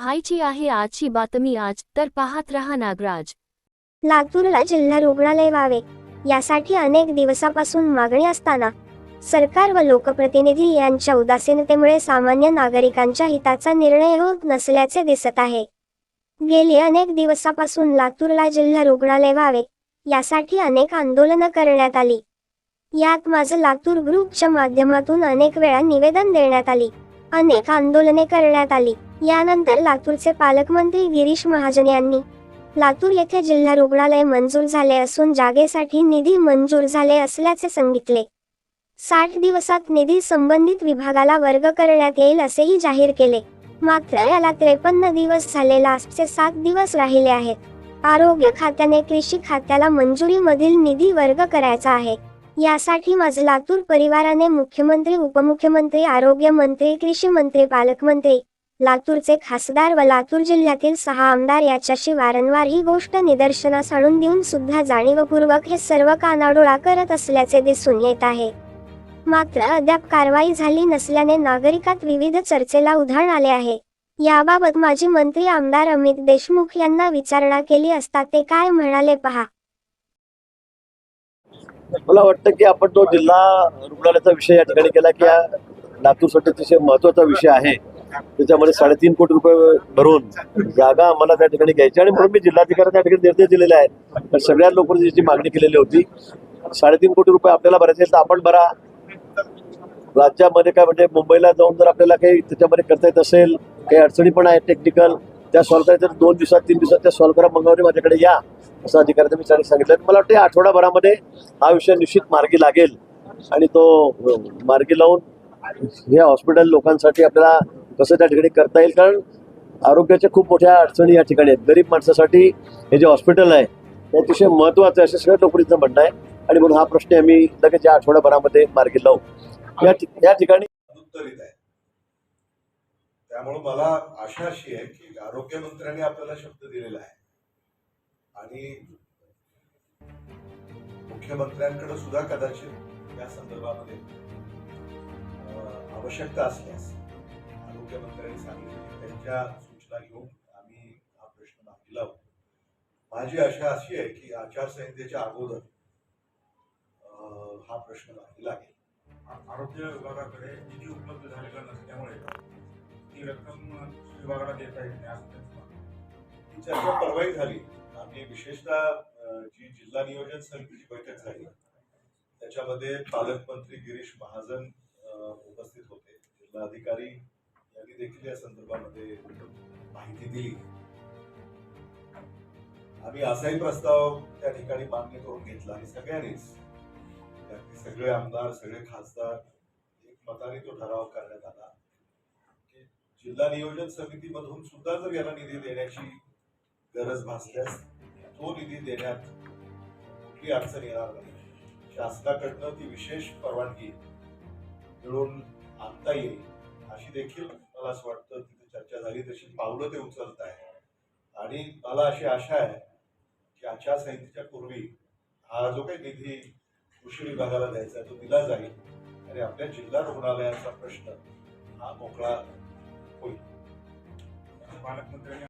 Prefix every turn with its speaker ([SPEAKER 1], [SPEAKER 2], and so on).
[SPEAKER 1] पाहायची आहे आजची बातमी आज, तर पाहत रहा नागराज।
[SPEAKER 2] लातूरला जिल्हा रुग्णालय व्हावे यासाठी अनेक दिवसापासून मागणी असताना सरकार व लोकप्रतिनिधी यांच्या उदासीनतेमुळे सामान्य नागरिकांच्या हिताचा निर्णय होत नसल्याचे दिसत आहे। गेली अनेक दिवसापासून लातूरला जिल्हा रुग्णालय व्हावे यासाठी अनेक आंदोलनं करण्यात आली। यात माझं लातूर ग्रुपच्या माध्यमातून अनेक वेळा निवेदन देण्यात आली, अनेक आंदोलने करण्यात आली। यानंतर लातूरचे पालकमंत्री गिरीश महाजन यांनी लातूर येथे जिल्हा रुग्णालय मंजूर झाले असून जागेसाठी निधी मंजूर झाले असल्याचे सांगितले। 60 दिवसात निधी संबंधित विभागाला वर्ग करण्यात येईल असेही जाहीर केले। मात्र याला 53 दिवस झाले, लास्टचे 7 दिवस राहिले आहेत। आरोग्य खात्याने कृषी खात्याला मंजुरीमधील निधी वर्ग करायचा आहे। यासाठी माझं लातूर परिवाराने मुख्यमंत्री, उपमुख्यमंत्री, आरोग्य मंत्री, कृषी मंत्री, पालकमंत्री, लातूरचे खासदार व लातूर जिल्ह्यातील 6 आमदार याच्याशी वारंवार ही गोष्ट निदर्शनास आणून देऊन सुद्धा जाणीवपूर्वक हे सर्व कानाडोळा करत असल्याचे दिसून येत आहे। मात्र अद्याप कारवाई झाली नसल्याने नागरिकात विविध चर्चेला उधाण आले आहे। याबाबत माजी मंत्री आमदार अमित देशमुख यांना विचारणा केली असता ते काय म्हणाले पहा।
[SPEAKER 3] मला वाटतं की आपण तो जिल्हा रुग्णालयाचा विषय या ठिकाणी केला की लातूरसाठी अतिशय महत्त्वाचा विषय आहे। त्याच्यामध्ये 3.5 कोटी रुपये भरून जागा आम्हाला त्या ठिकाणी घ्यायची आणि म्हणून मी जिल्हाधिकारी त्या ठिकाणी निर्देश दिलेले आहेत। तर सगळ्या लोकांनी जी मागणी केलेली होती 3.5 कोटी रुपये आपल्याला भरायचे तर आपण भरा। राज्यामध्ये काय म्हणजे मुंबईला जाऊन जर आपल्याला काही त्याच्यामध्ये करता येत असेल, काही अडचणी पण आहेत टेक्निकल, त्या सॉल्व्ह करायच्या 2 दिवसात 3 दिवसात त्या सॉल्व्ह करा, मंगळवारी माझ्याकडे या असं अधिकाऱ्यांनी मी सांगितलं। मला वाटतं आठवडाभरामध्ये हा विषय निश्चित मार्गी लागेल आणि तो मार्गी लावून हे हॉस्पिटल लोकांसाठी आपल्याला कसं त्या ठिकाणी करता येईल, कारण आरोग्याच्या खूप मोठ्या अडचणी या ठिकाणी आहेत। गरीब माणसासाठी हे जे हॉस्पिटल आहे ते अतिशय महत्त्वाचं आहे असं सगळ्या लोकांचं म्हणणं आहे आणि म्हणून हा प्रश्न आम्ही लगेच या आठवडाभरामध्ये मार्गी लावू। या ठिकाणी
[SPEAKER 4] उत्तरित आहे। त्यामुळे मला आशा अशी आहे की आरोग्यमंत्र्यांनी आपल्याला शब्द दिलेला आहे आणि मुख्यमंत्र्यांकडे सुद्धा कदाचित या संदर्भामध्ये आवश्यकता असल्यास आरोग्यमंत्र्यांनी सांगितले की त्यांच्या सूचना घेऊन आम्ही हा प्रश्न मार्गी लावू। माझी आशा अशी आहे की आचारसंहितेच्या अगोदर हा प्रश्न मार्गी लागेल।
[SPEAKER 5] आरोग्य विभागाकडे निधी उपलब्ध झालेला नसल्यामुळे ती रक्कम विभागाला देता येत नाही असं
[SPEAKER 4] ही चर्चा परवाही झाली। आम्ही विशेषतः जी जिल्हा नियोजन समितीची बैठक झाली त्याच्यामध्ये पालकमंत्री गिरीश महाजन उपस्थित होते, जिल्हाधिकारी यांनी देखील या संदर्भामध्ये माहिती दिली। आम्ही असाही प्रस्ताव त्या ठिकाणी मान्य करून घेतला आणि सगळ्यांनीच सगळे आमदार, सगळे खासदार एकमताने तो ठराव करण्यात आला की जिल्हा नियोजन समितीमधून सुद्धा जर याला निधी देण्याची गरज भासल्यास तो निधी देण्यात कुठली अडचण येणार नाही। शासनाकडनं ती विशेष परवानगी मिळवून आणता येईल अशी देखील मला असं वाटतं तिथे चर्चा झाली, तशी पावलं ते उचलत आहे आणि मला अशी आशा आहे की आचारसंहितेच्या पूर्वी हा जो काही निधी कृषी विभागाला द्यायचा तो दिला जाईल आणि आपल्या जिल्हा रुग्णालयाचा प्रश्न हा मोकळा होईल।
[SPEAKER 5] पालकमंत्र्यांनी